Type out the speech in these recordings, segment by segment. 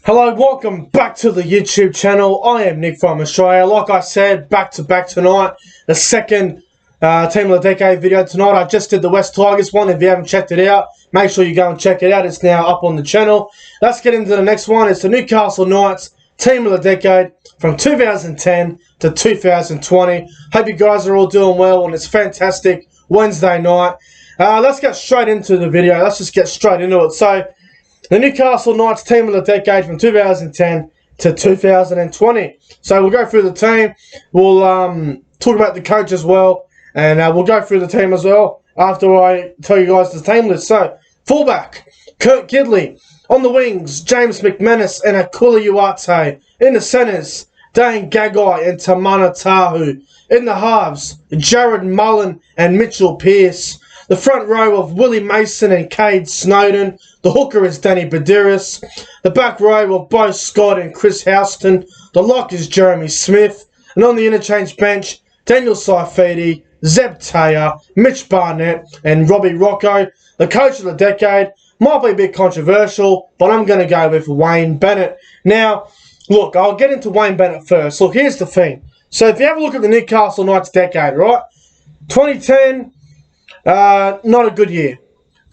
Hello, welcome back to the YouTube channel. I am Nick from Australia. Like I said, back to back tonight. The second Team of the Decade video tonight. I just did the West Tigers one. If you haven't checked it out, make sure you go and check it out. It's now up on the channel. Let's get into the next one. It's the Newcastle Knights Team of the Decade from 2010 to 2020. Hope you guys are all doing well on this fantastic Wednesday night. Let's get straight into the video. Let's just get straight into it. So, the Newcastle Knights Team of the Decade from 2010 to 2020. So we'll go through the team. We'll talk about the coach as well. And we'll go through the team as well after I tell you guys the team list. So, fullback, Kurt Gidley. On the wings, James McManus and Akula Uate. In the centres, Dane Gagai and Tamana Tahu. In the halves, Jared Mullen and Mitchell Pearce. The front row of Willie Mason and Cade Snowden. The hooker is Danny Badiris. The back row of Bo Scott and Chris Houston. The lock is Jeremy Smith. And on the interchange bench, Daniel Saifidi, Zeb Taylor, Mitch Barnett and Robbie Rocco. The coach of the decade might be a bit controversial, but I'm going to go with Wayne Bennett. Now, look, I'll get into Wayne Bennett first. Look, here's the thing. So if you have a look at the Newcastle Knights decade, right? 2010... not a good year.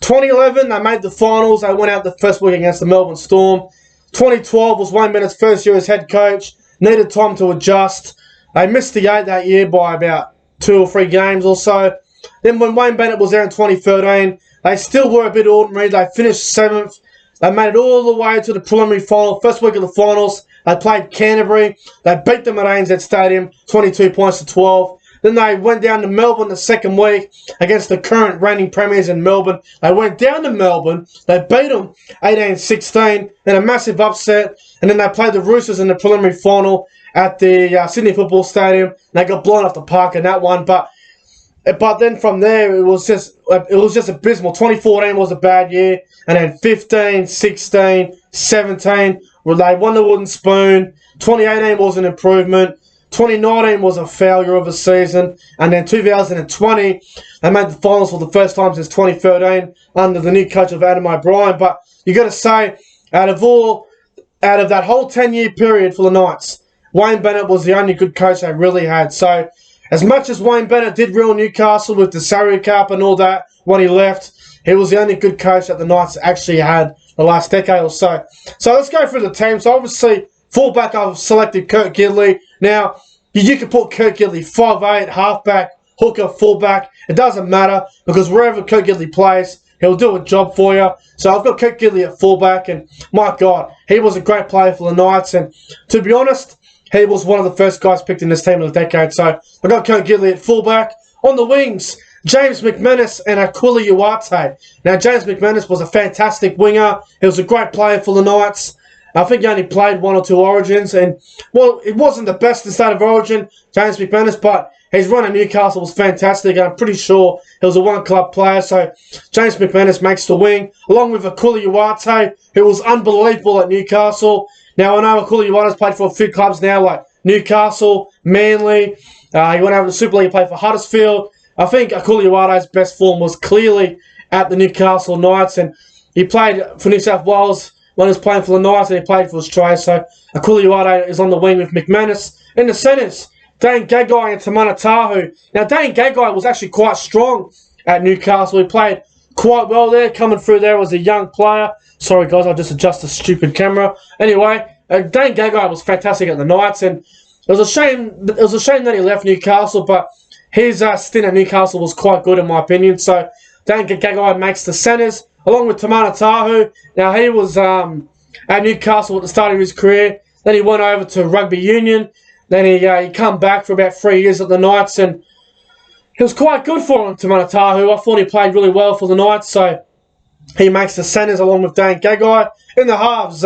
2011, they made the finals. They went out the first week against the Melbourne Storm. 2012 was Wayne Bennett's first year as head coach. Needed time to adjust. They missed the 8 that year by about 2 or 3 games or so. Then when Wayne Bennett was there in 2013, they still were a bit ordinary. They finished 7th. They made it all the way to the preliminary final. First week of the finals, they played Canterbury. They beat them at ANZ Stadium, 22 points to 12. Then they went down to Melbourne the second week against the current reigning premiers in Melbourne. They went down to Melbourne. They beat them 18-16 in a massive upset. And then they played the Roosters in the preliminary final at the Sydney Football Stadium. They got blown off the park in that one. But then from there, it was just abysmal. 2014 was a bad year. And then 15, 16, 17, where they won the wooden spoon. 2018 was an improvement. 2019 was a failure of a season, and then 2020, they made the finals for the first time since 2013 under the new coach of Adam O'Brien. But you got to say, out of that whole 10-year period for the Knights, Wayne Bennett was the only good coach they really had. So, as much as Wayne Bennett did ruin Newcastle with the salary cap and all that when he left, he was the only good coach that the Knights actually had the last decade or so. So let's go through the team. So obviously, fullback, I've selected Kurt Gidley. Now, you can put Kurt Gidley 5'8", halfback, hooker, fullback. It doesn't matter because wherever Kurt Gidley plays, he'll do a job for you. So I've got Kurt Gidley at fullback, and my God, he was a great player for the Knights. And to be honest, he was one of the first guys picked in this team of the decade. So I've got Kurt Gidley at fullback. On the wings, James McManus and Akula Uate. Now, James McManus was a fantastic winger. He was a great player for the Knights. I think he only played 1 or 2 Origins, and, well, it wasn't the best in State of Origin, James McManus, but his run at Newcastle was fantastic, and I'm pretty sure he was a one-club player, so James McManus makes the wing, along with Akula Uate, who was unbelievable at Newcastle. Now, I know Akula Uate's played for a few clubs now, like Newcastle, Manly. He went over to the Super League, played for Huddersfield. I think Akula Uate's best form was clearly at the Newcastle Knights, and he played for New South Wales when he was playing for the Knights, and he played for Australia. So Akula Uate is on the wing with McManus. In the centres, Dane Gagai and Tamana Tahu. Now, Dane Gagai was actually quite strong at Newcastle. He played quite well there, coming through there as a young player. Sorry, guys, I'll just adjust the stupid camera. Anyway, Dane Gagai was fantastic at the Knights, and it was a shame that he left Newcastle, but his stint at Newcastle was quite good in my opinion. So Dane Gagai makes the centres, along with Tamana Tahu. Now, he was at Newcastle at the start of his career. Then he went over to rugby union. Then he come back for about 3 years at the Knights, and it was quite good for him, Tamana Tahu. I thought he played really well for the Knights, so he makes the centres along with Dane Gagai. In the halves,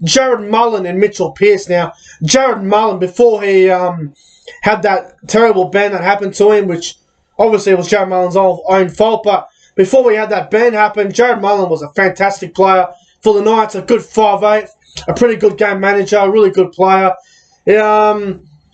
Jared Mullen and Mitchell Pearce. Now, Jared Mullen, before he had that terrible ban that happened to him, which obviously was Jared Mullen's own fault, but before we had that ban happen, Jared Mullen was a fantastic player for the Knights, a good 5'8", a pretty good game manager, a really good player.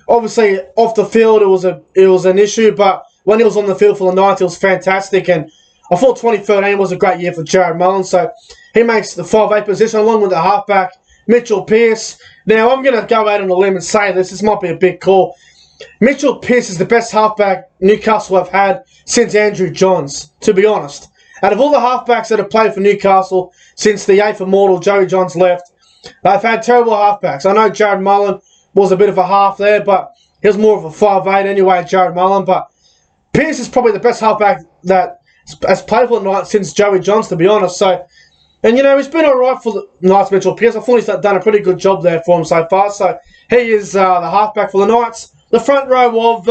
Obviously, off the field, it was an issue, but when he was on the field for the Knights, it was fantastic, and I thought 2013 was a great year for Jared Mullen, so he makes the 5'8" position along with the halfback, Mitchell Pearce. Now, I'm going to go out on a limb and say this might be a big call. Mitchell Pearce is the best halfback Newcastle have had since Andrew Johns, to be honest. Out of all the halfbacks that have played for Newcastle since the 8th Immortal, Joey Johns, left, they've had terrible halfbacks. I know Jared Mullen was a bit of a half there, but he was more of a 5'8" anyway, Jared Mullen. But Pearce is probably the best halfback that has played for the Knights since Joey Johns, to be honest. So, and you know, he's been alright for the Knights, Mitchell Pearce. I thought he's done a pretty good job there for him so far. So, he is the halfback for the Knights. The front row of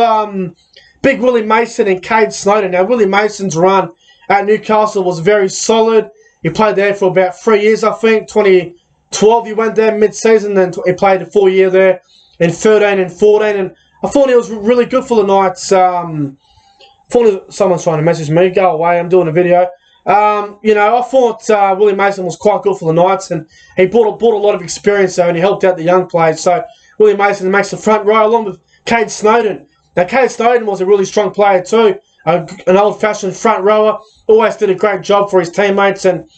Big Willie Mason and Cade Snowden. Now, Willie Mason's run at Newcastle was very solid. He played there for about 3 years, I think. 2012 he went there mid-season, then he played a full year there in 13 and 14. And I thought he was really good for the Knights. Someone's trying to message me. Go away, I'm doing a video. You know, I thought Willie Mason was quite good for the Knights, and he brought a lot of experience there, and he helped out the young players. So, Willie Mason makes the front row along with Cade Snowden. Now, Cade Snowden was a really strong player too. An old-fashioned front rower. Always did a great job for his teammates, and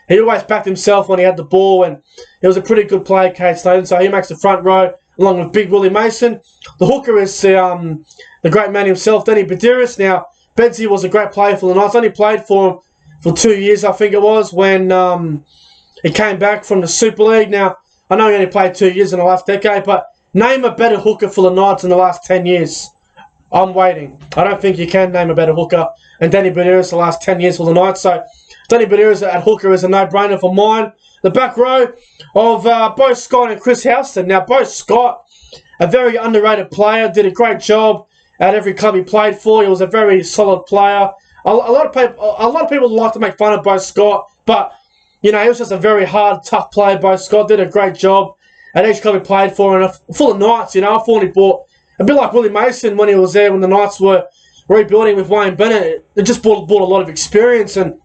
he always backed himself when he had the ball, and he was a pretty good player, Cade Snowden. So he makes the front row along with Big Willie Mason. The hooker is the great man himself, Danny Badiris. Now, Bedsy was a great player for the Knights. Only played for him for 2 years, I think it was, when he came back from the Super League. Now, I know he only played 2 years in the last decade, but name a better hooker for the Knights in the last 10 years. I'm waiting. I don't think you can name a better hooker than Danny Badiris the last 10 years for the Knights. So, Danny Badiris at hooker is a no-brainer for mine. The back row of Bo Scott and Chris Houston. Now, Bo Scott, a very underrated player, did a great job at every club he played for. He was a very solid player. A lot of people like to make fun of Bo Scott, but you know, he was just a very hard, tough player. Bo Scott did a great job at each club he played for, and for the Knights, you know, I thought he brought a bit like Willie Mason when he was there when the Knights were rebuilding with Wayne Bennett. It just brought a lot of experience, and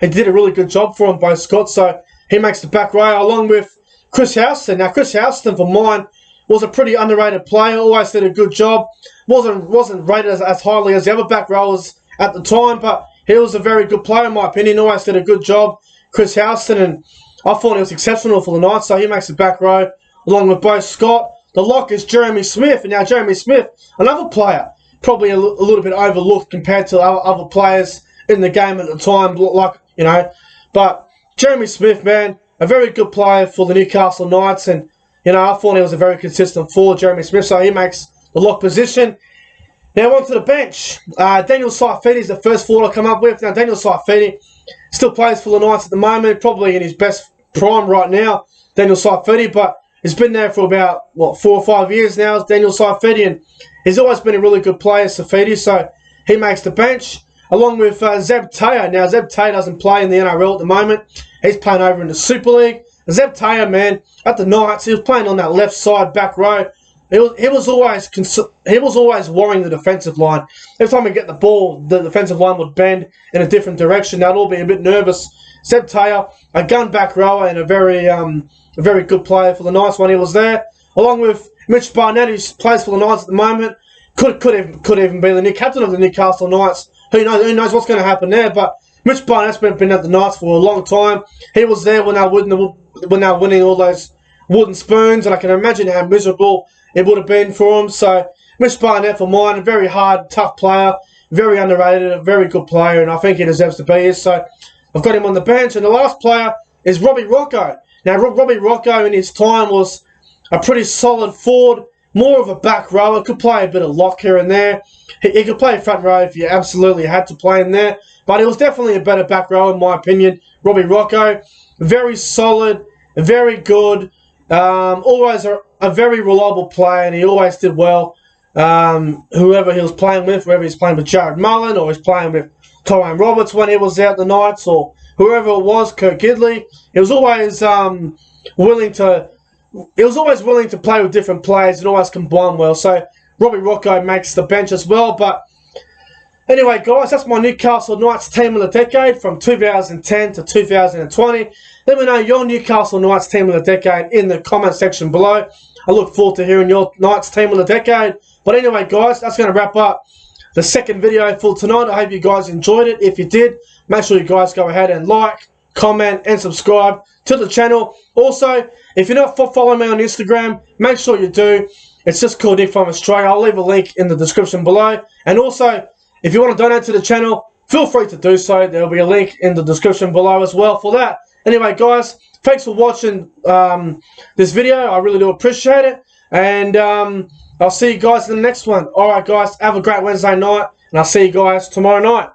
he did a really good job for him, Bo Scott. So he makes the back row along with Chris Houston. Now, Chris Houston, for mine, was a pretty underrated player. Always did a good job. Wasn't rated as highly as the other back rowers at the time, but he was a very good player in my opinion. Always did a good job, Chris Houston, and I thought he was exceptional for the Knights. So he makes the back row along with Bo Scott. The lock is Jeremy Smith, and now Jeremy Smith, another player, probably a little bit overlooked compared to other players in the game at the time, like, you know. But Jeremy Smith, man, a very good player for the Newcastle Knights, and you know, I thought he was a very consistent forward, Jeremy Smith, so he makes the lock position. Now on to the bench. Daniel Saifiti is the first forward I come up with. Now Daniel Saifiti still plays for the Knights at the moment, probably in his best prime right now, Daniel Saifiti, but he's been there for about, 4 or 5 years now, Daniel Saifiti, and he's always been a really good player, Saifiti, so he makes the bench, along with Zeb Taylor. Now, Zeb Taylor doesn't play in the NRL at the moment. He's playing over in the Super League. Zeb Taylor, man, at the Knights, he was playing on that left side back row. He was always worrying the defensive line. Every time we get the ball, the defensive line would bend in a different direction. They'd all be a bit nervous. Zeb Taylor, a gun back rower and a very good player for the Knights when he was there. Along with Mitch Barnett, who plays for the Knights at the moment. Could even be the new captain of the Newcastle Knights. Who knows what's going to happen there? But Mitch Barnett's been at the Knights for a long time. He was there when they were winning all those wooden spoons, and I can imagine how miserable it would have been for him. So Mitch Barnett, for mine, a very hard, tough player, very underrated, a very good player, and I think he deserves to be here. So I've got him on the bench. And the last player is Robbie Rocco. Now, Robbie Rocco in his time was a pretty solid forward, more of a back rower, could play a bit of lock here and there. He could play front row if you absolutely had to play him there, but he was definitely a better back row in my opinion. Robbie Rocco, very solid, very good, always a very reliable player, and he always did well. Whoever he was playing with, whether he's playing with Jared Mullen or he's playing with Tyrone Roberts when he was out the Knights, or whoever it was, Kirk Gidley, he was always willing to play with different players and always combine well. So Robbie Rocco makes the bench as well. But anyway, guys, that's my Newcastle Knights team of the decade from 2010 to 2020. Let me know your Newcastle Knights team of the decade in the comment section below. I look forward to hearing your Knights team of the decade. But anyway, guys, that's going to wrap up the second video for tonight. I hope you guys enjoyed it. If you did, make sure you guys go ahead and like, comment, and subscribe to the channel. Also, if you're not following me on Instagram, make sure you do. It's just called Nick from Australia. I'll leave a link in the description below. And also, if you want to donate to the channel, feel free to do so. There will be a link in the description below as well for that. Anyway, guys, thanks for watching this video. I really do appreciate it. And I'll see you guys in the next one. Alright, guys, have a great Wednesday night. And I'll see you guys tomorrow night.